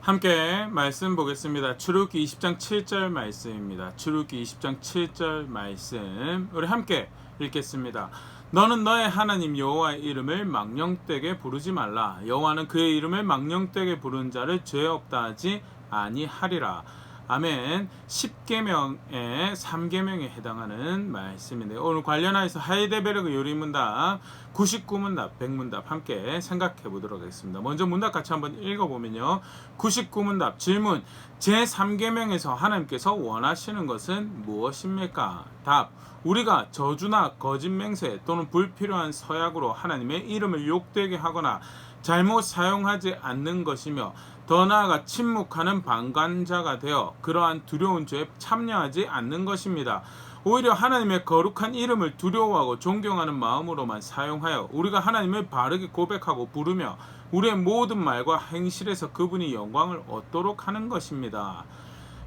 함께 말씀 보겠습니다. 출애굽기 20장 7절 말씀입니다. 출애굽기 20장 7절 말씀 우리 함께 읽겠습니다. 너는 너의 하나님 여호와의 이름을 망령되게 부르지 말라. 여호와는 그의 이름을 망령되게 부르는 자를 죄 없다 하지 아니하리라. 아멘. 10계명의 3계명에 해당하는 말씀인데요. 오늘 관련하여서 하이데베르그 요리문답 99문답 100문답 함께 생각해 보도록 하겠습니다. 먼저 문답 같이 한번 읽어보면요. 99문답 질문, 제3계명에서 하나님께서 원하시는 것은 무엇입니까? 답, 우리가 저주나 거짓 맹세 또는 불필요한 서약으로 하나님의 이름을 욕되게 하거나 잘못 사용하지 않는 것이며, 더 나아가 침묵하는 방관자가 되어 그러한 두려운 죄에 참여하지 않는 것입니다. 오히려 하나님의 거룩한 이름을 두려워하고 존경하는 마음으로만 사용하여 우리가 하나님을 바르게 고백하고 부르며 우리의 모든 말과 행실에서 그분이 영광을 얻도록 하는 것입니다.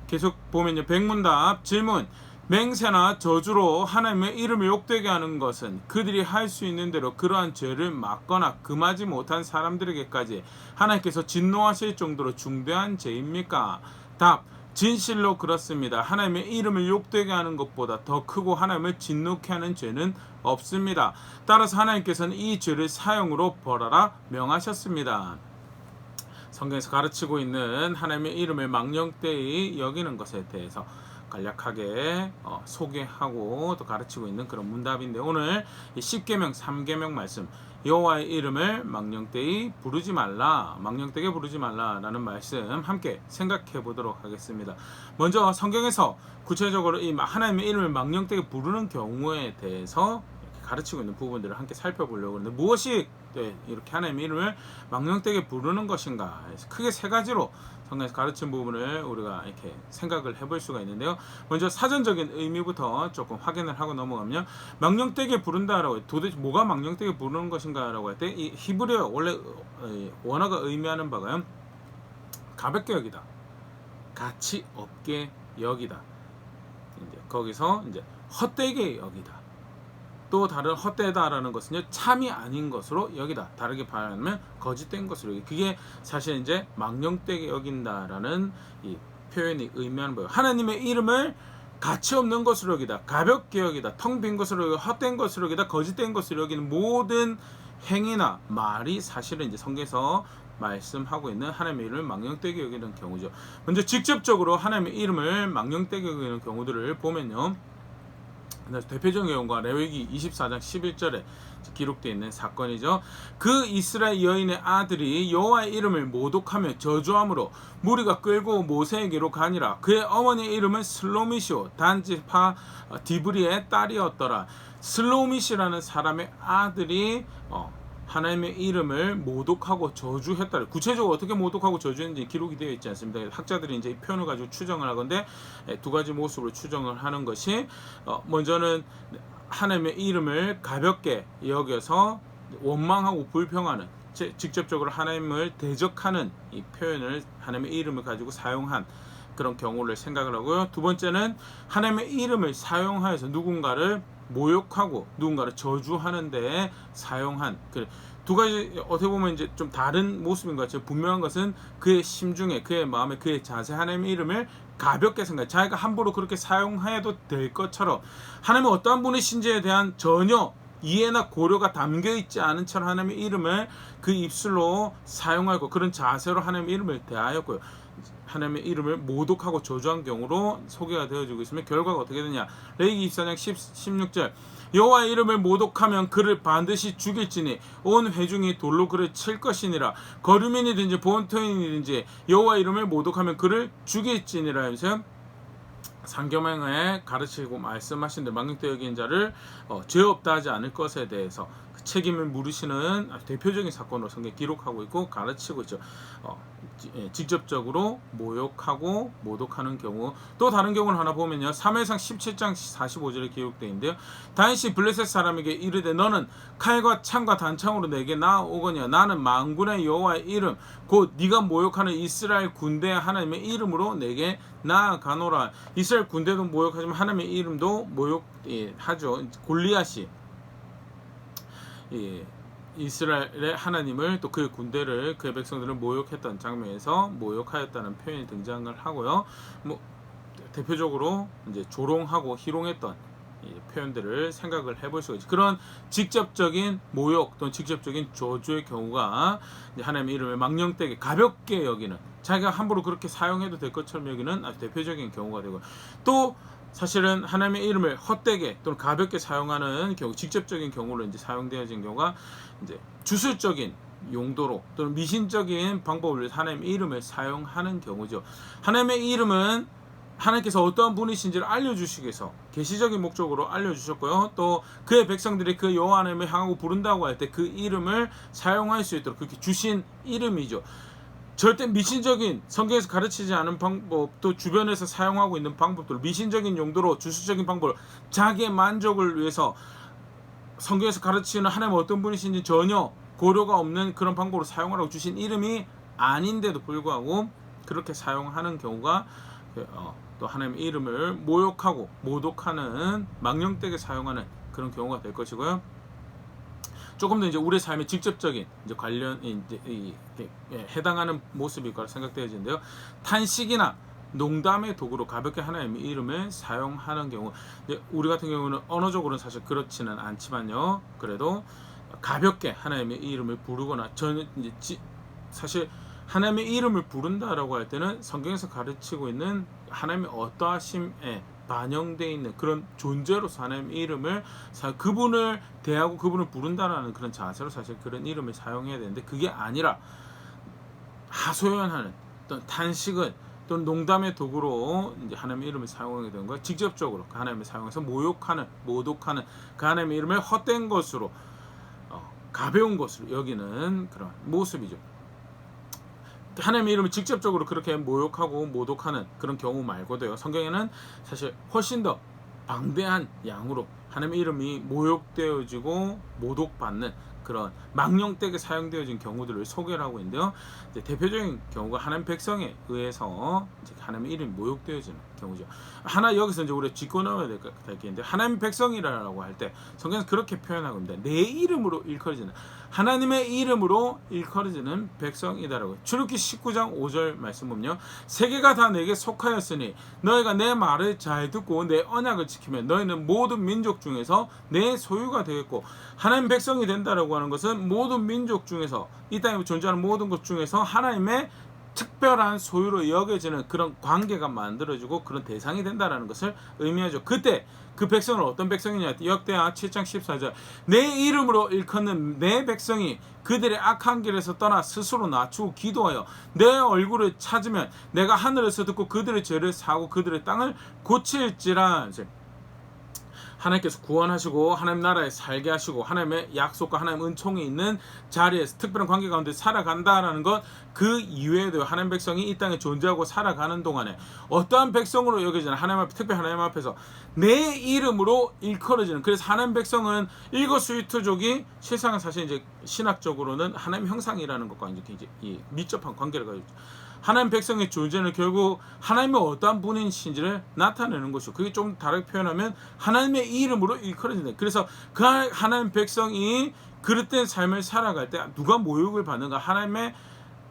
계속 보면요. 백문답 질문, 맹세나 저주로 하나님의 이름을 욕되게 하는 것은 그들이 할 수 있는 대로 그러한 죄를 막거나 금하지 못한 사람들에게까지 하나님께서 진노하실 정도로 중대한 죄입니까? 답, 진실로 그렇습니다. 하나님의 이름을 욕되게 하는 것보다 더 크고 하나님을 진노케 하는 죄는 없습니다. 따라서 하나님께서는 이 죄를 사형으로 벌하라 명하셨습니다. 성경에서 가르치고 있는 하나님의 이름을 망령되이 여기는 것에 대해서 간략하게 소개하고 또 가르치고 있는 그런 문답인데, 오늘 10계명 3계명 말씀, 여호와의 이름을 망령되이 부르지 말라, 망령되게 부르지 말라라는 말씀 함께 생각해 보도록 하겠습니다. 먼저 성경에서 구체적으로 이 하나님의 이름을 망령되게 부르는 경우에 대해서 가르치고 있는 부분들을 함께 살펴보려고 하는데, 무엇이 이렇게 하나님의 이름을 망령되게 부르는 것인가, 크게 세 가지로 성경에서 가르친 부분을 우리가 이렇게 생각을 해볼 수가 있는데요. 먼저 사전적인 의미부터 조금 확인을 하고 넘어가면, 망령되게 부른다라고 도대체 뭐가 망령되게 부르는 것인가라고 할 때 이 히브리어 원래 원어가 의미하는 바가 가볍게 여기다, 가치 없게 여기다, 이제 거기서 이제 헛되게 여기다, 또 다른 헛되다라는 것은요, 참이 아닌 것으로 여기다, 다르게 말하면 거짓된 것으로 여기다. 그게 사실 이제 망령되게 여긴다라는 이 표현이 의미하는 거예요. 하나님의 이름을 가치 없는 것으로 여기다, 가볍게 여기다, 텅 빈 것으로 여기다, 헛된 것으로 여기다, 거짓된 것으로 여기는 모든 행위나 말이 사실은 이제 성경에서 말씀하고 있는 하나님의 이름을 망령되게 여기는 경우죠. 먼저 직접적으로 하나님의 이름을 망령되게 여기는 경우들을 보면요, 대표적인 경우가 레위기 24장 11절에 기록되어 있는 사건이죠. 그 이스라엘 여인의 아들이 여호와의 이름을 모독하며 저주함으로 무리가 끌고 모세에게로 가니라. 그의 어머니의 이름은 슬로미시오 단지파 디브리의 딸이었더라. 슬로미시라는 사람의 아들이 하나님의 이름을 모독하고 저주했다. 구체적으로 어떻게 모독하고 저주했는지 기록이 되어 있지 않습니다. 학자들이 이제 이 표현을 가지고 추정을 하건데, 두 가지 모습으로 추정을 하는 것이, 먼저는 하나님의 이름을 가볍게 여겨서 원망하고 불평하는, 직접적으로 하나님을 대적하는 이 표현을, 하나님의 이름을 가지고 사용한 그런 경우를 생각을 하고요. 두 번째는 하나님의 이름을 사용하여서 누군가를 모욕하고 누군가를 저주하는 데 사용한, 두 가지 어떻게 보면 이제 좀 다른 모습인 것 같아요. 분명한 것은 그의 심중에, 그의 마음에, 그의 자세, 하나님의 이름을 가볍게 생각, 자기가 함부로 그렇게 사용해도 될 것처럼, 하나님은 어떠한 분이신지에 대한 전혀 이해나 고려가 담겨있지 않은 채로 하나님의 이름을 그 입술로 사용하고 그런 자세로 하나님의 이름을 대하였고요. 하나님의 이름을 모독하고 저주한 경우로 소개가 되어지고 있으면 결과가 어떻게 되냐. 레위기 24장 16절, 여호와의 이름을 모독하면 그를 반드시 죽일지니 온 회중이 돌로 그를 칠 것이니라. 거류민이든지 본토인이든지 여호와의 이름을 모독하면 그를 죽일지니라 하면서 상계명에 가르치고 말씀하신 대로 망령되게 여긴 자를 죄 없다 하지 않을 것에 대해서 그 책임을 물으시는 대표적인 사건으로 성경에 기록하고 있고 가르치고 있죠. 직접적으로 모욕하고 모독하는 경우, 또 다른 경우를 하나 보면요, 사무엘상 17장 45절에 기록되어 있는데요. 다윗이 블레셋 사람에게 이르되 너는 칼과 창과 단창으로 내게 나오거니와 나는 만군의 여호와의 이름 곧 네가 모욕하는 이스라엘 군대의 하나님의 이름으로 내게 나아가노라. 이스라엘 군대도 모욕하지만 하나님의 이름도 모욕하죠. 골리앗이 이스라엘의 하나님을 또 그의 군대를 그의 백성들을 모욕했던 장면에서 모욕하였다는 표현이 등장을 하고요. 뭐 대표적으로 이제 조롱하고 희롱했던 표현들을 생각을 해볼 수가 있죠. 그런 직접적인 모욕 또는 직접적인 저주의 경우가 하나님의 이름을 망령되게 가볍게 여기는, 자기가 함부로 그렇게 사용해도 될 것처럼 여기는 아주 대표적인 경우가 되고, 또 사실은 하나님의 이름을 헛되게 또는 가볍게 사용하는 경우, 직접적인 경우로 이제 사용되어진 경우가 이제 주술적인 용도로 또는 미신적인 방법으로 하나님의 이름을 사용하는 경우죠. 하나님의 이름은 하나님께서 어떠한 분이신지를 알려주시기 위해서 계시적인 목적으로 알려주셨고요. 또 그의 백성들이 그 여호와 하나님을 향하고 부른다고 할 때 그 이름을 사용할 수 있도록 그렇게 주신 이름이죠. 절대 미신적인, 성경에서 가르치지 않은 방법, 또 주변에서 사용하고 있는 방법들, 미신적인 용도로 주술적인 방법을 자기의 만족을 위해서 성경에서 가르치는 하나님 어떤 분이신지 전혀 고려가 없는 그런 방법으로 사용하라고 주신 이름이 아닌데도 불구하고 그렇게 사용하는 경우가 또 하나님의 이름을 모욕하고 모독하는, 망령되게 사용하는 그런 경우가 될 것이고요. 조금 더 이제 우리의 삶에 직접적인 이제 관련 해당하는 모습일 거라 생각되어지는데요. 탄식이나 농담의 도구로 가볍게 하나님의 이름을 사용하는 경우, 이제 우리 같은 경우는 언어적으로는 사실 그렇지는 않지만요. 그래도 가볍게 하나님의 이름을 부르거나, 저는 이제 사실 하나님의 이름을 부른다라고 할 때는 성경에서 가르치고 있는 하나님의 어떠하심에 반영되어 있는 그런 존재로서 하나님의 이름을 그분을 대하고 그분을 부른다라는 그런 자세로 사실 그런 이름을 사용해야 되는데, 그게 아니라 하소연하는 또는 탄식은 또는 농담의 도구로 이제 하나님의 이름을 사용하게 되는 거예요. 직접적으로 그 하나님을 사용해서 모욕하는, 모독하는 그 하나님의 이름을 헛된 것으로, 가벼운 것으로 여기는 그런 모습이죠. 하나님의 이름을 직접적으로 그렇게 모욕하고 모독하는 그런 경우 말고도요, 성경에는 사실 훨씬 더 방대한 양으로 하나님의 이름이 모욕되어지고 모독받는 그런 망령되게 사용되어진 경우들을 소개를 하고 있는데요. 이제 대표적인 경우가 하나님 백성에 의해서 이제 하나님의 이름이 모욕되어지는 경우죠. 하나 여기서 이제 우리가 짚고 나와야 될 게 있는데, 하나님 백성이라고 할 때 성경에서 그렇게 표현하고 있습니다. 내 이름으로 일컬어지는, 하나님의 이름으로 일컬어지는 백성이다라고. 출애굽기 19장 5절 말씀 보면요, 세계가 다 내게 속하였으니 너희가 내 말을 잘 듣고 내 언약을 지키면 너희는 모든 민족 중에서 내 소유가 되겠고, 하나님 백성이 된다라고 하는 것은 모든 민족 중에서, 이 땅에 존재하는 모든 것 중에서 하나님의 특별한 소유로 여겨지는 그런 관계가 만들어지고 그런 대상이 된다라는 것을 의미하죠. 그때 그 백성은 어떤 백성이냐, 역대하 7장 14절, 내 이름으로 일컫는 내 백성이 그들의 악한 길에서 떠나 스스로 낮추고 기도하여 내 얼굴을 찾으면 내가 하늘에서 듣고 그들의 죄를 사하고 그들의 땅을 고칠지라. 하나님께서 구원하시고 하나님 나라에 살게 하시고 하나님의 약속과 하나님 은총이 있는 자리에서 특별한 관계 가운데 살아간다라는 것, 그 이외에도 하나님 백성이 이 땅에 존재하고 살아가는 동안에 어떠한 백성으로 여겨지는, 하나님 앞에, 특별히 하나님 앞에서 내 이름으로 일컬어지는, 그래서 하나님 백성은 일거수일투족이 실상은 사실 이제 신학적으로는 하나님 형상이라는 것과 이제 굉장히密접한 관계를 가지고 있죠. 하나님 백성의 존재는 결국 하나님의 어떠한 분이신지를 나타내는 것이고, 그게 좀 다르게 표현하면 하나님의 이름으로 일컬어진다. 그래서 그 하나님 백성이 그릇된 삶을 살아갈 때 누가 모욕을 받는가? 하나님의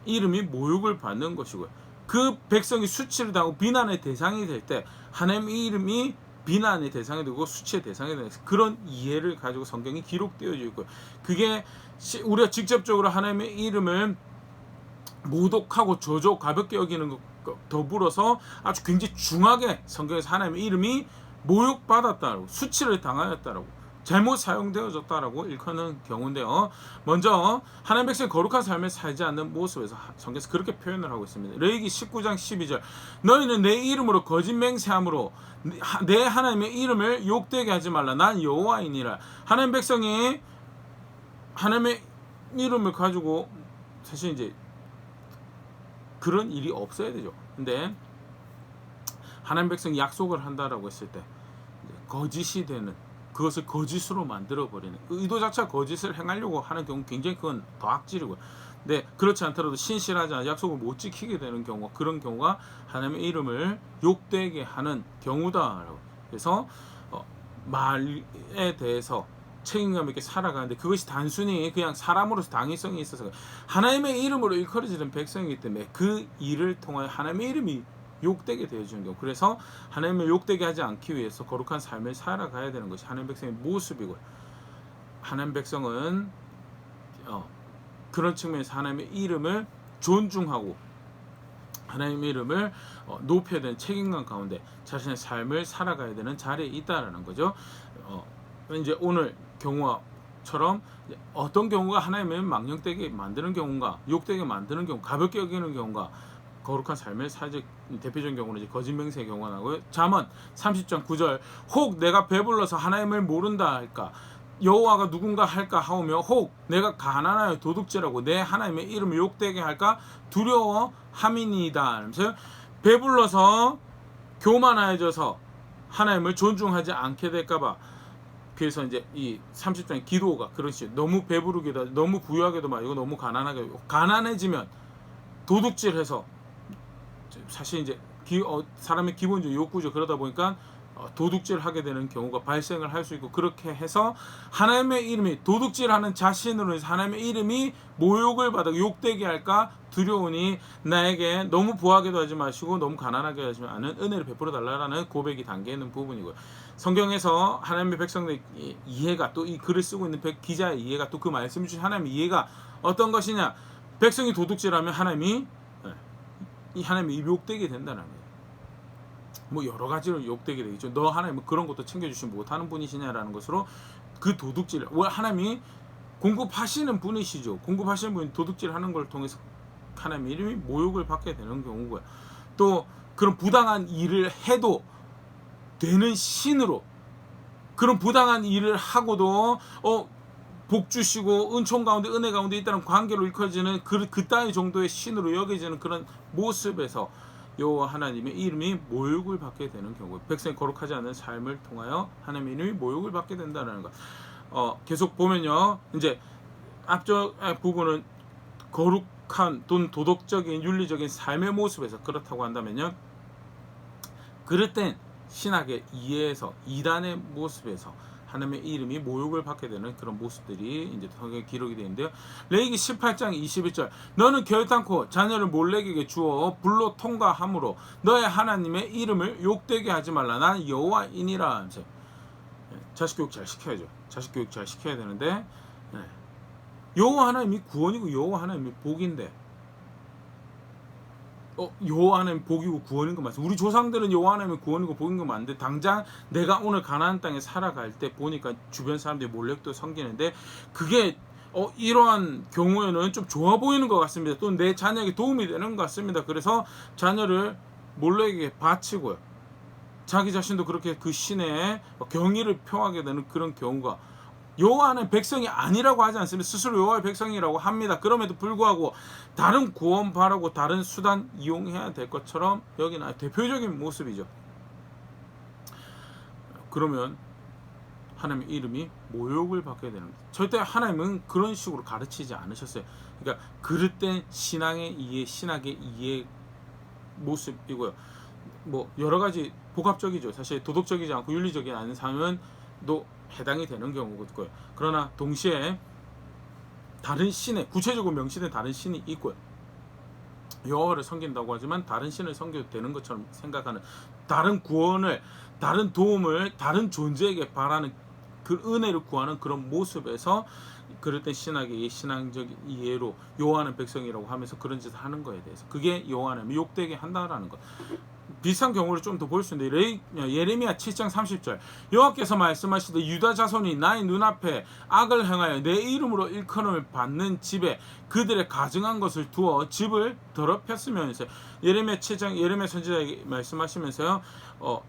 이름이 모욕을 받는 것이고요. 그 백성이 수치를 당하고 비난의 대상이 될 때 하나님의 이름이 비난의 대상이 되고 수치의 대상이 되는 그런 이해를 가지고 성경이 기록되어져 있고요. 그게 우리가 직접적으로 하나님의 이름을 모독하고 저주 가볍게 여기는 것 더불어서 아주 굉장히 중하게 성경에서 하나님의 이름이 모욕받았다라고, 수치를 당하였다라고, 잘못 사용되어졌다라고 일컫는 경우인데요. 먼저 하나님 백성이 거룩한 삶을 살지 않는 모습에서 성경에서 그렇게 표현을 하고 있습니다. 레위기 19장 12절, 너희는 내 이름으로 거짓 맹세함으로 내 하나님의 이름을 욕되게 하지 말라. 난 여호와이니라. 하나님 백성이 하나님의 이름을 가지고 사실 이제 그런 일이 없어야 되죠. 근데 하나님 백성이 약속을 한다라고 했을 때 거짓이 되는, 그것을 거짓으로 만들어버리는, 의도 자체가 거짓을 행하려고 하는 경우 굉장히 그건 더 악질이고요. 근데 그렇지 않더라도 신실하지 않아 약속을 못 지키게 되는 경우, 그런 경우가 하나님의 이름을 욕되게 하는 경우다라고. 그래서 말에 대해서 책임감 있게 살아가는데 그것이 단순히 그냥 사람으로서 당위성이 있어서 하나님의 이름으로 일컬어지는 백성이기 때문에 그 일을 통하여 하나님의 이름이 욕되게 되어주는 경우, 그래서 하나님을 욕되게 하지 않기 위해서 거룩한 삶을 살아가야 되는 것이 하나님 백성의 모습이고요. 하나님 백성은 그런 측면에서 하나님의 이름을 존중하고 하나님의 이름을 높여야 되는 책임감 가운데 자신의 삶을 살아가야 되는 자리에 있다라는 거죠. 이제 오늘 경우처럼 어떤 경우가 하나님의 망령되게 만드는 경우인가, 욕되게 만드는 경우, 가볍게 여기는 경우가 거룩한 삶을 살지 대표적인 경우는 이제 거짓 맹세의 경우가 나고요. 잠언 30장 9절 혹 내가 배불러서 하나님을 모른다 할까, 여호와가 누군가 할까 하오며 혹 내가 가난하여 도둑질하고 내 하나님의 이름을 욕되게 할까 두려워함이니이다. 하면서 배불러서 교만해져서 하나님을 존중하지 않게 될까봐, 그래서 이제 이 30장의 기도가 그렇지, 너무 배부르기도 너무 부유하게도 말고 너무 가난하게, 가난해지면 도둑질해서 사실 이제 사람의 기본적 욕구죠. 그러다 보니까 도둑질하게 되는 경우가 발생을 할 수 있고, 그렇게 해서 하나님의 이름이 도둑질하는 자신으로 해서 하나님의 이름이 모욕을 받아 욕되게 할까 두려우니 나에게 너무 부하게도 하지 마시고 너무 가난하게 하지 않은 은혜를 베풀어 달라라는 고백이 담겨 있는 부분이고요. 성경에서 하나님의 백성들의 이해가, 또 이 글을 쓰고 있는 기자의 이해가, 또 그 말씀 주신 하나님의 이해가 어떤 것이냐, 백성이 도둑질하면 하나님이 욕되게 된다는 거예요. 뭐 여러 가지로 욕되게 되겠죠. 너 하나님은 그런 것도 챙겨주시 못하는 분이시냐라는 것으로 그 도둑질, 하나님이 공급하시는 분이시죠. 공급하시는 분이 도둑질하는 걸 통해서 하나님의 이름이 모욕을 받게 되는 경우고요. 또 그런 부당한 일을 해도 되는 신으로, 그런 부당한 일을 하고도 복 주시고 은총 가운데 은혜 가운데 있다는 관계로 일컬어지는 그 따위 정도의 신으로 여겨지는 그런 모습에서 여호와 하나님의 이름이 모욕을 받게 되는 경우, 백성이 거룩하지 않은 삶을 통하여 하나님의 이름이 모욕을 받게 된다는 것. 계속 보면요, 이제 앞쪽 부분은 거룩한 또 도덕적인 윤리적인 삶의 모습에서 그렇다고 한다면요, 그럴 땐 신학의 이해에서 이단의 모습에서 하나님의 이름이 모욕을 받게 되는 그런 모습들이 이제 성경에 기록이 되어 있는데요. 레위기 18장 21절 너는 결단코 자녀를 몰래에게 주어 불로 통과함으로 너의 하나님의 이름을 욕되게 하지 말라. 난 여호와이니라 하면서 자식 교육 잘 시켜야죠. 자식 교육 잘 시켜야 되는데, 여호와 하나님이 구원이고 여호와 하나님이 복인데, 여호와 하나님 복이고 구원인 거 맞습니다. 우리 조상들은 여호와 하나님이 구원이고 복인 거 맞는데, 당장 내가 오늘 가나안 땅에 살아갈 때 보니까 주변 사람들이 몰렉도 섬기는데, 그게 이러한 경우에는 좀 좋아 보이는 것 같습니다. 또 내 자녀에게 도움이 되는 것 같습니다. 그래서 자녀를 몰렉에게 바치고요, 자기 자신도 그렇게 그 신에 경의를 표하게 되는 그런 경우가, 여호와는 백성이 아니라고 하지 않습니다. 스스로 여호와의 백성이라고 합니다. 그럼에도 불구하고 다른 구원 바라고 다른 수단 이용해야 될 것처럼 여기는 대표적인 모습이죠. 그러면 하나님의 이름이 모욕을 받게 되는 거예요. 절대 하나님은 그런 식으로 가르치지 않으셨어요. 그러니까 그릇된 신앙의 이해, 신학의 이해 모습이고요. 뭐 여러 가지 복합적이죠. 사실 도덕적이지 않고 윤리적이지 않은 삶은 또 해당이 되는 경우고요. 그러나 동시에 다른 신에 구체적으로 명시된 다른 신이 있고요. 여호와를 섬긴다고 하지만 다른 신을 섬겨도 되는 것처럼 생각하는, 다른 구원을, 다른 도움을 다른 존재에게 바라는 그 은혜를 구하는 그런 모습에서 그럴 때 신학의 신앙적 이해로 여호와는 백성이라고 하면서 그런 짓을 하는 거에 대해서, 그게 여호와는 욕되게 한다라는 것. 비슷한 경우를 좀 더 볼 수 있는데, 예레미야 7장 30절 여호와께서 말씀하시되 유다 자손이 나의 눈앞에 악을 행하여 내 이름으로 일컬음을 받는 집에 그들의 가증한 것을 두어 집을 더럽혔으면서, 예레미야 7장 예레미야 선지자에게 말씀하시면서요,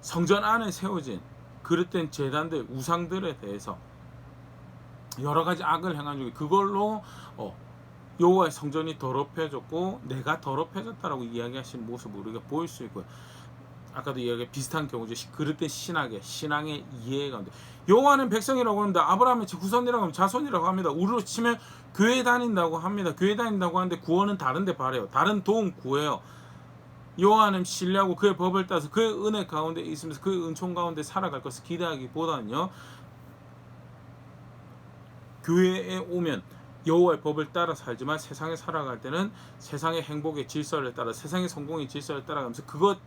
성전 안에 세워진 그릇된 제단들, 우상들에 대해서 여러 가지 악을 행한 중에 그걸로 여호와의 성전이 더럽혀졌고 내가 더럽혀졌다라고 이야기하시는 모습을 우리가 보일 수 있고요. 아까도 이야기 비슷한 경우죠. 그릇된 신앙의 이해 가운데 여호와는 백성이라고 합니다. 아브라함의 후손이라고 하면 자손이라고 합니다. 우리로 치면 교회 다닌다고 합니다. 교회 다닌다고 하는데 구원은 다른 데 바래요. 다른 도움 구해요. 여호와는 신뢰하고 그의 법을 따서 그의 은혜 가운데 있으면서 그의 은총 가운데 살아갈 것을 기대하기보다는요, 교회에 오면 여호와의 법을 따라 살지만 세상에 살아갈 때는 세상의 행복의 질서를 따라 세상의 성공의 질서를 따라가면서 그것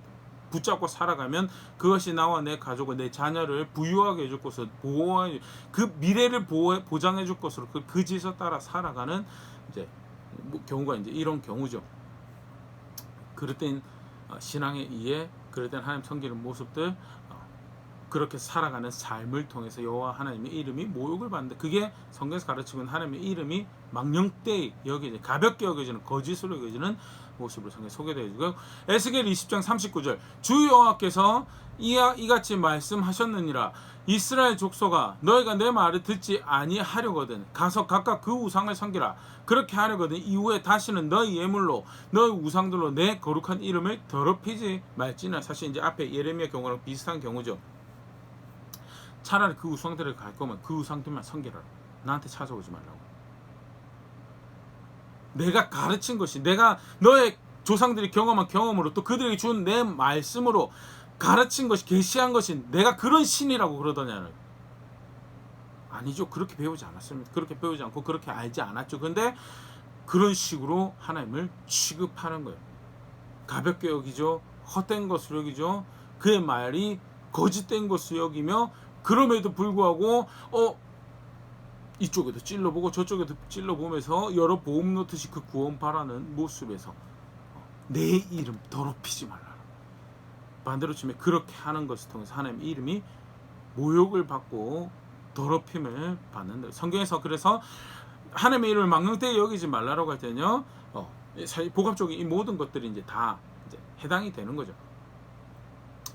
붙잡고 살아가면 그것이 나와 내 가족을 내 자녀를 부유하게 해줄 것으로 보호해 그 미래를 보장해 줄 것으로 그 질서 따라 살아가는 이제 경우가 이제 이런 경우죠. 그럴 땐 신앙의 이해, 그럴 땐 하나님 섬기는 모습들 그렇게 살아가는 삶을 통해서 여호와 하나님의 이름이 모욕을 받는다. 그게 성경에서 가르치고 있는 하나님의 이름이 망령되이 여겨지는 가볍게 여겨지는 거짓으로 여겨지는 모습을 성경에 소개되어 있고요. 에스겔 20장 39절 주 여호와께서 이같이 말씀하셨느니라 이스라엘 족속아 너희가 내 말을 듣지 아니하려거든 가서 각각 그 우상을 섬기라 그렇게 하려거든 이후에 다시는 너희 예물로 너희 우상들로 내 거룩한 이름을 더럽히지 말지나. 사실 이제 앞에 예레미야 경우랑 비슷한 경우죠. 차라리 그 우상들을 갈 거면 그 우상들만 섬기라. 나한테 찾아오지 말라고. 내가 가르친 것이 내가 너의 조상들이 경험한 경험으로 또 그들에게 준 내 말씀으로 가르친 것이 계시한 것이 내가 그런 신이라고 그러더냐는 아니죠. 그렇게 배우지 않았습니다. 그렇게 배우지 않고 그렇게 알지 않았죠. 근데 그런 식으로 하나님을 취급하는 거예요. 가볍게 여기죠. 헛된 것으로 여기죠. 그의 말이 거짓된 것으로 여기며 그럼에도 불구하고 이쪽에도 찔러보고 저쪽에도 찔러보면서 여러 보험 놓듯이 그 구원 바라는 모습에서 내 이름 더럽히지 말라. 반대로 치면 그렇게 하는 것을 통해서 하나님의 이름이 모욕을 받고 더럽힘을 받는다. 성경에서 그래서 하나님의 이름을 망령되이 여기지 말라라고 할 때는요, 복합적인 이 모든 것들이 이제 다 이제 해당이 되는 거죠.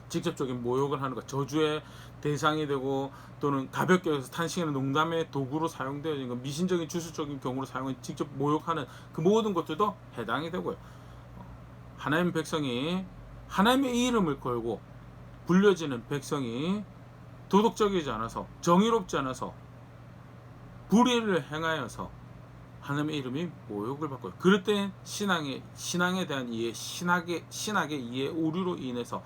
직접적인 모욕을 하는 것, 저주의 대상이 되고 또는 가볍게 여기서 탄식하는 농담의 도구로 사용되어진 것, 미신적인 주술적인 경우로 사용해 직접 모욕하는 그 모든 것들도 해당이 되고요. 하나님 백성이 하나님의 이름을 걸고 불려지는 백성이 도덕적이지 않아서 정의롭지 않아서 불의를 행하여서 하나님의 이름이 모욕을 받고 그럴 때 신앙에 대한 이해, 신학의 이해 오류로 인해서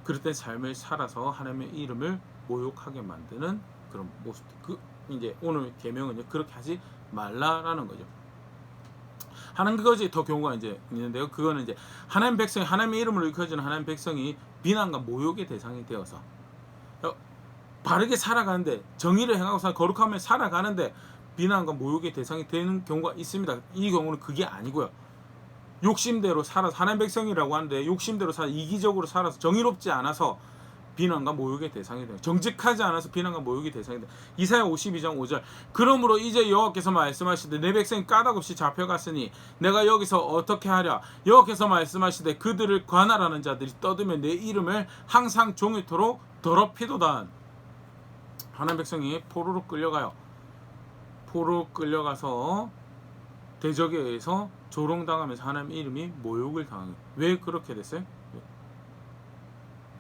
그럴 때 삶을 살아서 하나님의 이름을 모욕하게 만드는 그런 모습들. 이제 오늘 계명은요 그렇게 하지 말라라는 거죠. 하는 그것이 더 경우가 이제 있는데요. 그거는 이제 하나님 백성이 하나님의 이름으로 일컬어지는 하나님 백성이 비난과 모욕의 대상이 되어서 바르게 살아가는데 정의를 행하고 거룩하며 살아가는데 비난과 모욕의 대상이 되는 경우가 있습니다. 이 경우는 그게 아니고요. 욕심대로 살아서 하나님 백성이라고 하는데 욕심대로 이기적으로 살아서 정의롭지 않아서 비난과 모욕의 대상이 돼요. 정직하지 않아서 비난과 모욕의 대상이 돼요. 이사야 52장 5절 그러므로 이제 여호와께서 말씀하시되 내 백성이 까닭없이 잡혀갔으니 내가 여기서 어떻게 하랴. 여호와께서 말씀하시되 그들을 관할하는 자들이 떠들며 내 이름을 항상 종일토록 더럽히도다. 하나님 백성이 포로로 끌려가요. 포로로 끌려가서 대적에 의해서 조롱당하면서 하나님 이름이 모욕을 당해요. 왜 그렇게 됐어요?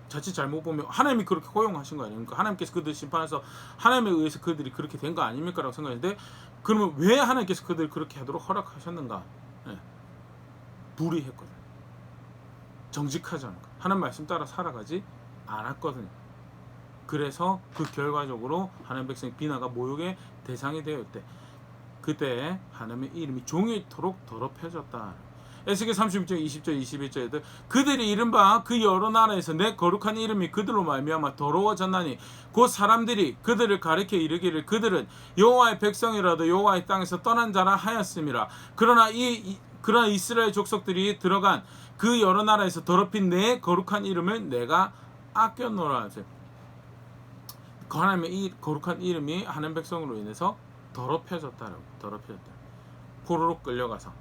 자칫 잘못 보면 하나님이 그렇게 허용하신 거 아닙니까? 하나님께서 그들 심판해서 하나님에 의해서 그들이 그렇게 된 거 아닙니까? 라고 생각했는데 그러면 왜 하나님께서 그들을 그렇게 하도록 허락하셨는가? 네. 불의했거든. 정직하지 않은 거. 하나님 말씀 따라 살아가지 않았거든요. 그래서 그 결과적으로 하나님 백성의 비난과 모욕의 대상이 되었을 때 그때 하나님의 이름이 종일토록 더럽혀졌다. 에스겔 36장 20절 21절에도 그들이 이른바 그 여러 나라에서 내 거룩한 이름이 그들로 말미암아 더러워졌나니 곧 사람들이 그들을 가리켜 이르기를 그들은 여호와의 백성이라도 여호와의 땅에서 떠난 자라 하였음이라. 그러나 이스라엘 족속들이 들어간 그 여러 나라에서 더럽힌 내 거룩한 이름을 내가 아꼈노라 하세요. 하나님의 이 거룩한 이름이 하나님 백성으로 인해서 더럽혀졌다라고. 더럽혀졌다. 포로로 끌려가서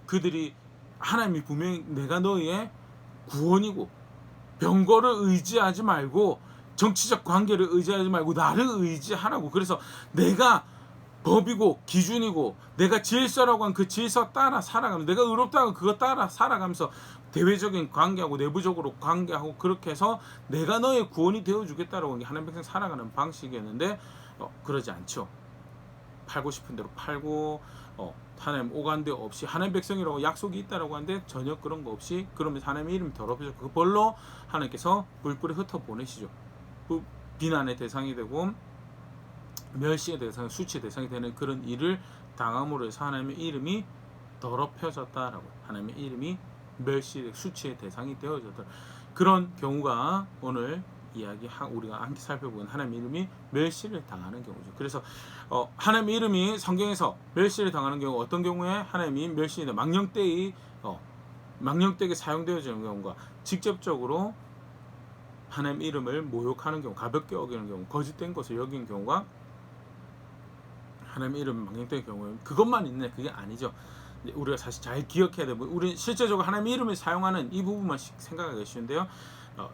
그들이 하나님이 분명히 내가 너희의 구원이고 병거를 의지하지 말고 정치적 관계를 의지하지 말고 나를 의지하라고. 그래서 내가 법이고 기준이고 내가 질서라고 한 그 질서 따라 살아가면서 내가 의롭다고 그거 따라 살아가면서 대외적인 관계하고 내부적으로 관계하고 그렇게 해서 내가 너의 구원이 되어주겠다라고 하는 게 하나님 백성 살아가는 방식이었는데 그러지 않죠. 팔고 싶은 대로 팔고 하나님 오간데 없이 하나님 백성이라고 약속이 있다라고 하는데 전혀 그런 거 없이 그러면서 하나님의 이름이 더럽혀져 그 벌로 하나님께서 뿔뿔이 흩어 보내시죠. 비난의 대상이 되고 멸시의 대상, 수치의 대상이 되는 그런 일을 당함으로 해서 하나님의 이름이 더럽혀졌다라고. 하나님의 이름이 멸시, 수치의 대상이 되어졌다. 그런 경우가 오늘 우리가 함께 살펴보는 하나님의 이름이 멸시를 당하는 경우죠. 그래서 하나님의 이름이 성경에서 멸시를 당하는 경우, 어떤 경우에 하나님이 멸시나 망령되게 사용되어지는 경우가, 직접적으로 하나님의 이름을 모욕하는 경우, 가볍게 여기는 경우, 거짓된 것을 여기는 경우가 하나님의 이름 망령되는 경우는 그것만 있네, 그게 아니죠. 우리가 사실 잘 기억해야 되고, 우리 실제적으로 하나님의 이름을 사용하는 이 부분만 생각하기 쉬운데요.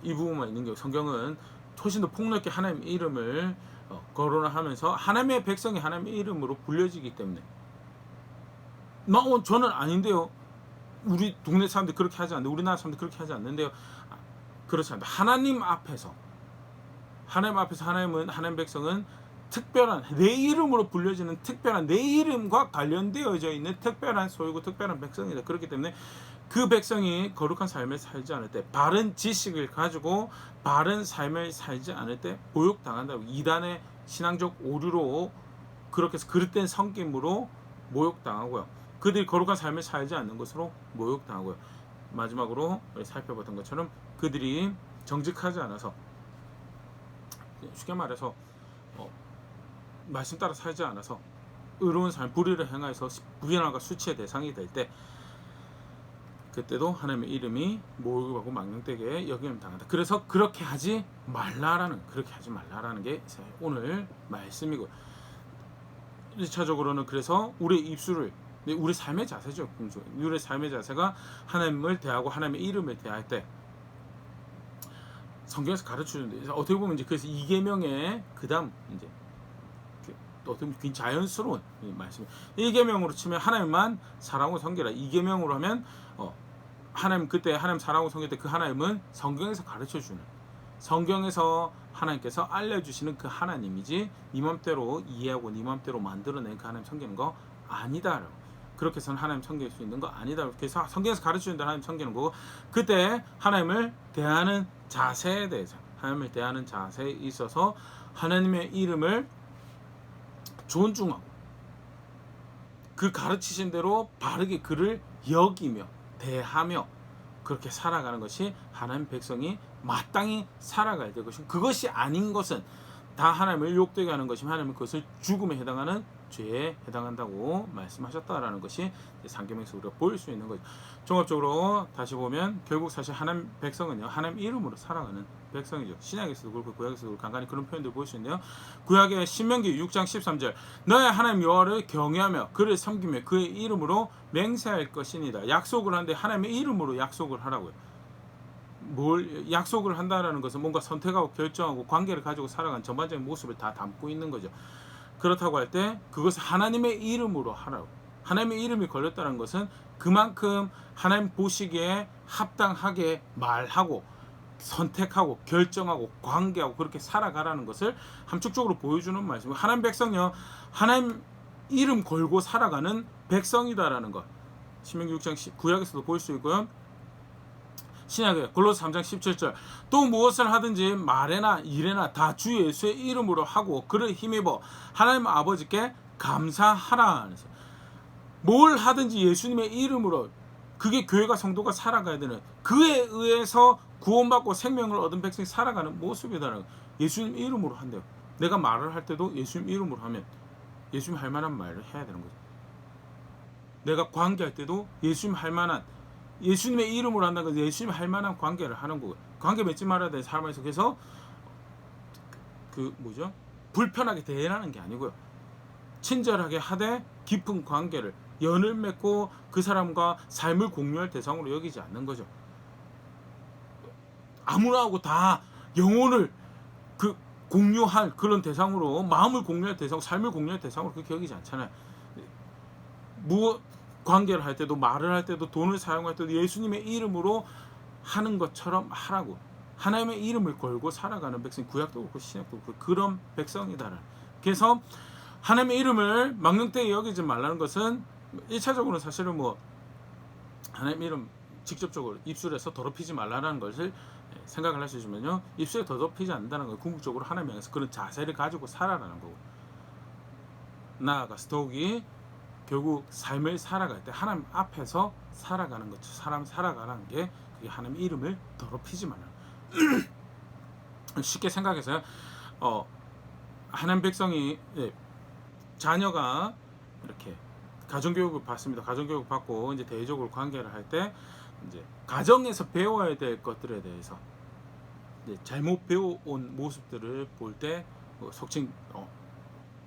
이 부분만 있는 경우, 성경은 훨씬 더 폭넓게 하나님의 이름을 거론하면서 하나님의 백성이 하나님의 이름으로 불려지기 때문에, 저는 아닌데요, 우리 동네 사람들 그렇게 하지 않는데, 우리나라 사람들 그렇게 하지 않는데요. 그렇지 않다. 하나님 앞에서 하나님 백성은 특별한, 내 이름으로 불려지는 특별한, 내 이름과 관련되어져 있는 특별한 소유고 특별한 백성이다. 그렇기 때문에 그 백성이 거룩한 삶을 살지 않을 때, 바른 지식을 가지고 바른 삶을 살지 않을 때 모욕당한다고. 이단의 신앙적 오류로 그렇게 해서 그릇된 성김으로 모욕당하고요. 그들이 거룩한 삶을 살지 않는 것으로 모욕당하고요. 마지막으로 살펴봤던 것처럼 그들이 정직하지 않아서, 쉽게 말해서 말씀 따라 살지 않아서 의로운 삶, 불의를 행하여서 부인함과 수치의 대상이 될 때, 그때도 하나님의 이름이 모욕하고 망령되게 여김을 당한다. 그래서 그렇게 하지 말라라는 게 오늘 말씀이고, 1차적으로는 그래서 우리의 입술을, 우리 삶의 자세죠. 우리의 삶의 자세가 하나님을 대하고 하나님의 이름을 대할 때 성경에서 가르쳐주는데, 어떻게 보면 이제 그래서 이계명의 그다음 이제 어떻게 보면 자연스러운 말씀. 1계명으로 치면 하나님만 사랑하고 섬기라. 2계명으로 하면 그때 하나님 사랑하고 섬길 때 그 하나님은 성경에서 가르쳐주는, 성경에서 하나님께서 알려주시는 그 하나님이지, 네 맘대로 이해하고 네 맘대로 만들어낸 그 하나님 섬기는 거 아니다. 그렇게 해서는 하나님 섬길 수 있는 거 아니다. 그래서 성경에서 가르쳐주는 하나님 섬기는 거고, 그때 하나님을 대하는 자세에 대해서, 하나님을 대하는 자세에 있어서 하나님의 이름을 존중하고 그 가르치신 대로 바르게 그를 여기며 대하며 그렇게 살아가는 것이 하나님 백성이 마땅히 살아가야 될 것이고, 그것이 아닌 것은 다 하나님을 욕되게 하는 것이면 하나님은 그것을 죽음에 해당하는 죄에 해당한다고 말씀하셨다라는 것이 상계명에서 우리가 볼 수 있는 거죠. 종합적으로 다시 보면 결국 사실 하나님 백성은요, 하나님 이름으로 살아가는 백성이죠. 신약에서도 그렇고 구약에서도 그렇고 간간히 그런 표현들 볼 수 있는데요. 구약의 신명기 6장 13절, 너의 하나님 여호와를 경외하며 그를 섬기며 그의 이름으로 맹세할 것이니다. 약속을 하는데 하나님의 이름으로 약속을 하라고요. 뭘 약속을 한다라는 것은 뭔가 선택하고 결정하고 관계를 가지고 살아가는 전반적인 모습을 다 담고 있는 거죠. 그렇다고 할 때 그것을 하나님의 이름으로 하라고. 하나님의 이름이 걸렸다는 것은 그만큼 하나님 보시기에 합당하게 말하고 선택하고 결정하고 관계하고 그렇게 살아가라는 것을 함축적으로 보여주는 말씀이고, 하나님 백성이요, 하나님 이름 걸고 살아가는 백성이다라는 것, 신명기 6장 구약에서도 볼 수 있고요. 신약에 골로새 3장 17절, 또 무엇을 하든지 말에나 일에나 다 주 예수의 이름으로 하고 그를 힘입어 하나님 아버지께 감사하라. 뭘 하든지 예수님의 이름으로, 그게 교회가 성도가 살아가야 되는, 그에 의해서 구원받고 생명을 얻은 백성이 살아가는 모습이다라는, 예수님 이름으로 한대요. 내가 말을 할 때도 예수님 이름으로 하면 예수님 할 만한 말을 해야 되는 거죠. 내가 관계할 때도 예수님 할 만한, 예수님의 이름으로 한다는 것은 예수님 할 만한 관계를 하는 거고요. 관계 맺지 말아야 되는 삶에 속에서 불편하게 대하는 게 아니고요. 친절하게 하되 깊은 관계를, 연을 맺고 그 사람과 삶을 공유할 대상으로 여기지 않는 거죠. 아무나 하고 다 영혼을 공유할 그런 대상으로, 마음을 공유할 대상, 삶을 공유할 대상으로 그렇게 여기지 않잖아요. 관계를 할 때도, 말을 할 때도, 돈을 사용할 때도 예수님의 이름으로 하는 것처럼 하라고. 하나님의 이름을 걸고 살아가는 백성, 구약도 그렇고 신약도 그렇고 그런 백성이다. 그래서 하나님의 이름을 망령되게 여기지 말라는 것은 1차적으로는 사실은 하나님의 이름 직접적으로 입술에서 더럽히지 말라는 것을 생각을 할 수 있으면요, 입술에 더럽히지 않는다는 건 궁극적으로 하나님 향해서 그런 자세를 가지고 살아라는 거고, 나아가서 더욱이 결국 삶을 살아갈 때 하나님 앞에서 살아가는 것, 사람 살아가는 게 그게 하나님 이름을 더럽히지 말라. 쉽게 생각해서요. 하나님 백성이 자녀가 이렇게 가정교육을 받습니다. 가정교육 받고 이제 대외적으로 관계를 할 때 이제 가정에서 배워야 될 것들에 대해서 이제 잘못 배워온 모습들을 볼 때 속칭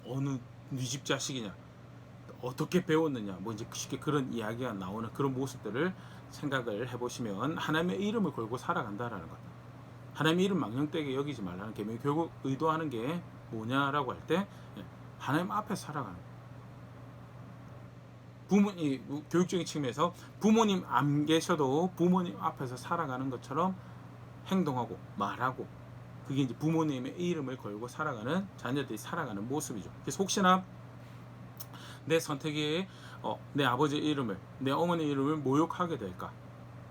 어느 네 집 자식이냐, 어떻게 배웠느냐, 뭐 이제 쉽게 그런 이야기가 나오는 그런 모습들을 생각을 해보시면 하나님의 이름을 걸고 살아간다라는 것. 하나님의 이름 망령되게 여기지 말라는 계명이 결국 의도하는 게 뭐냐라고 할 때 하나님 앞에 살아가는 것. 부모님 교육적인 측면에서 부모님 안 계셔도 부모님 앞에서 살아가는 것처럼 행동하고 말하고, 그게 이제 부모님의 이름을 걸고 살아가는 자녀들이 살아가는 모습이죠. 그래서 혹시나 내 선택이 내 아버지 이름을, 내 어머니 이름을 모욕하게 될까,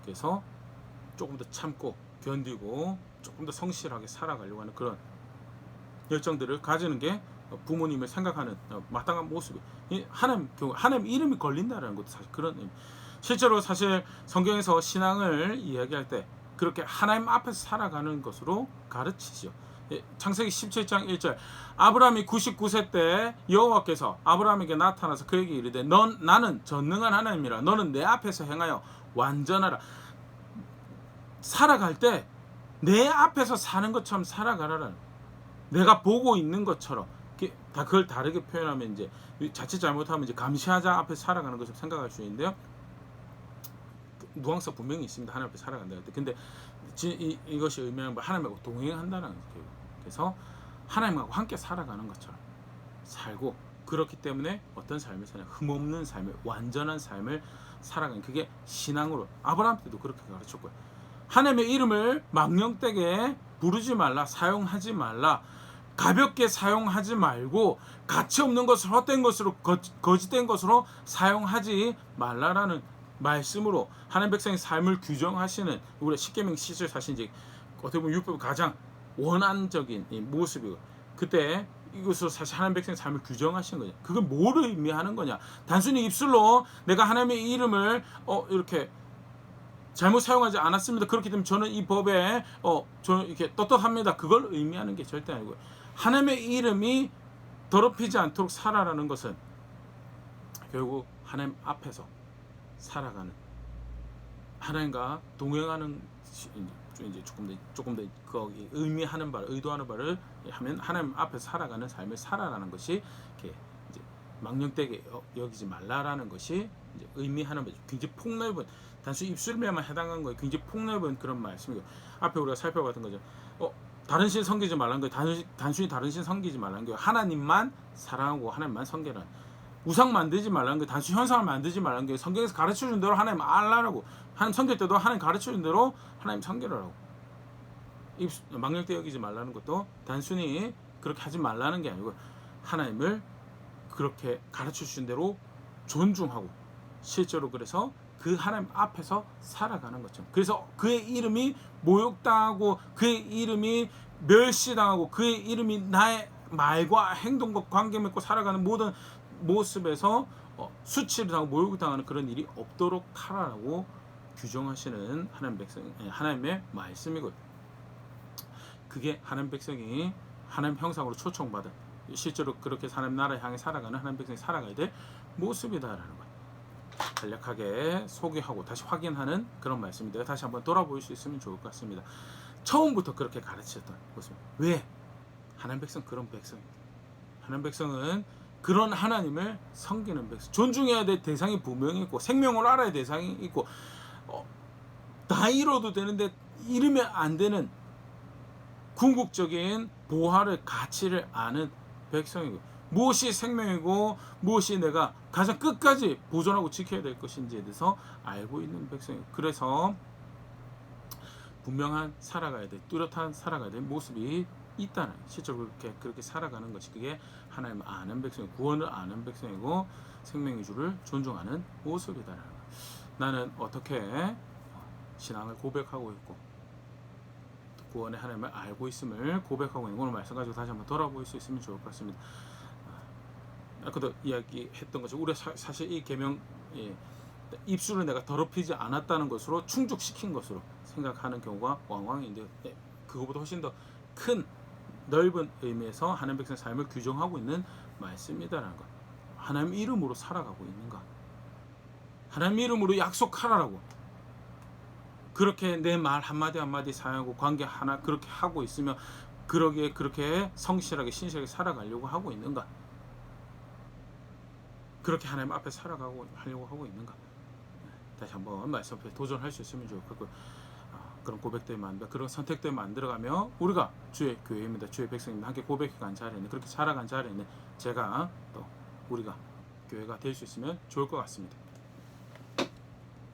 그래서 조금 더 참고 견디고 조금 더 성실하게 살아가려고 하는 그런 열정들을 가지는 게 부모님을 생각하는 마땅한 모습이, 하나님 이름이 걸린다는 것도 사실 그런 의미. 실제로 사실 성경에서 신앙을 이야기할 때 그렇게 하나님 앞에서 살아가는 것으로 가르치죠. 창세기 17장 1절, 아브라함이 99세 때 여호와께서 아브라함에게 나타나서 그에게 이르되 나는 전능한 하나님이라, 너는 내 앞에서 행하여 완전하라. 살아갈 때 내 앞에서 사는 것처럼 살아가라는, 내가 보고 있는 것처럼, 다 그걸 다르게 표현하면 이제 자칫 잘못하면 이제 감시하자 앞에 살아가는 것을 생각할 수 있는데요. 누앙스가 분명히 있습니다. 하나님 앞에 살아간다 할 때. 근데 이것이 의미하는 건 하나님하고 동행한다는 거예요. 그래서 하나님하고 함께 살아가는 것처럼 살고, 그렇기 때문에 어떤 삶을 사냐, 흠없는 삶을, 완전한 삶을 살아가는, 그게 신앙으로 아브라함 때도 그렇게 가르쳤고요. 하나님의 이름을 망령되게 부르지 말라, 사용하지 말라, 가볍게 사용하지 말고 가치 없는 것을 헛된 것으로, 거짓된 것으로 사용하지 말라라는 말씀으로 하나님 백성의 삶을 규정하시는, 우리 십계명 시절 사실 이제 어떻게 보면 율법의 가장 원한적인 이 모습이고, 그때 이것으로 사실 하나님 백성의 삶을 규정하시는 거냐. 그걸 뭐를 의미하는 거냐. 단순히 입술로 내가 하나님의 이름을 이렇게 잘못 사용하지 않았습니다, 그렇기 때문에 저는 이 법에 저는 이렇게 떳떳합니다, 그걸 의미하는 게 절대 아니고요. 하나님의 이름이 더럽히지 않도록 살아라는 것은 결국 하나님 앞에서 살아가는, 하나님과 동행하는, 이제 조금 더 거기 의미하는 바를, 의도하는 바를 하면 하나님 앞에서 살아가는 삶을 살아라는 것이 이렇게 이제 망령되게 여기지 말라라는 것이 이제 의미하는 거죠. 굉장히 폭넓은, 단순히 입술에만 해당한 거에 굉장히 폭넓은 그런 말씀이고, 앞에 우리가 살펴봤던 거죠. 다른 신 섬기지 말라는 거예요. 단순히 다른 신 섬기지 말라는 거예요. 하나님만 사랑하고 하나님만 섬기라는, 우상 만들지 말라는 거예요. 단순히 현상을 만들지 말라는 거예요. 성경에서 가르쳐준 대로 하나님 알라라고, 하나님 섬길 때도 하나님 가르쳐준 대로 하나님 섬기라고. 망령되게 여기지 말라는 것도 단순히 그렇게 하지 말라는 게 아니고, 하나님을 그렇게 가르쳐주신 대로 존중하고, 실제로 그래서 그 하나님 앞에서 살아가는 것처럼, 그래서 그의 이름이 모욕당하고 그의 이름이 멸시당하고 그의 이름이 나의 말과 행동과 관계 맺고 살아가는 모든 모습에서 수치를 당하고 모욕을 당하는 그런 일이 없도록 하라고 규정하시는 하나님 백성, 하나님의 말씀이고, 그게 하나님 백성이 하나님 형상으로 초청받은, 실제로 그렇게 하나님 나라에 향해 살아가는 하나님 백성이 살아가야 될 모습이다라는 것, 간략하게 소개하고 다시 확인하는 그런 말씀인데요. 다시 한번 돌아볼 수 있으면 좋을 것 같습니다. 처음부터 그렇게 가르치셨던 모습. 왜? 하나님 백성 그런 백성입니다. 하나님 백성은 그런 하나님을 섬기는 백성, 존중해야 될 대상이 분명히 있고, 생명을 알아야 될 대상이 있고, 다 이뤄도 되는데 이르면 안 되는 궁극적인 보화를, 가치를 아는 백성이고, 무엇이 생명이고 무엇이 내가 가장 끝까지 보존하고 지켜야 될 것인지에 대해서 알고 있는 백성이고, 그래서 분명한 살아가야 될, 뚜렷한 살아가야 될 모습이 있다는, 실제로 그렇게 살아가는 것이, 그게 하나님을 아는 백성이고, 구원을 아는 백성이고, 생명의 주를 존중하는 모습이다라는 것. 나는 어떻게 신앙을 고백하고 있고 구원의 하나님을 알고 있음을 고백하고 있는, 오늘 말씀 가지고 다시 한번 돌아볼 수 있으면 좋을 것 같습니다. 아까도 이야기했던 것이 우리가 사실 이 계명 입술을 내가 더럽히지 않았다는 것으로 충족시킨 것으로 생각하는 경우가 왕왕인데 그거보다 훨씬 더 큰 넓은 의미에서 하나님 백성의 삶을 규정하고 있는 말씀이다라는 것. 하나님 이름으로 살아가고 있는가? 하나님 이름으로 약속하라라고. 그렇게 내 말 한마디 한마디 사용하고 관계 하나 그렇게 하고 있으면 그렇게 성실하게 신실하게 살아가려고 하고 있는가? 그렇게 하나님 앞에 하려고 하고 있는가? 다시 한번 말씀 앞에 도전할 수 있으면 좋을 것 같고요. 그런 고백들 만들어 그런 선택들 만들어가며 우리가 주의 교회입니다. 주의 백성입니다. 함께 고백해간 자리에는 그렇게 살아간 자리에는 제가 또 우리가 교회가 될 수 있으면 좋을 것 같습니다.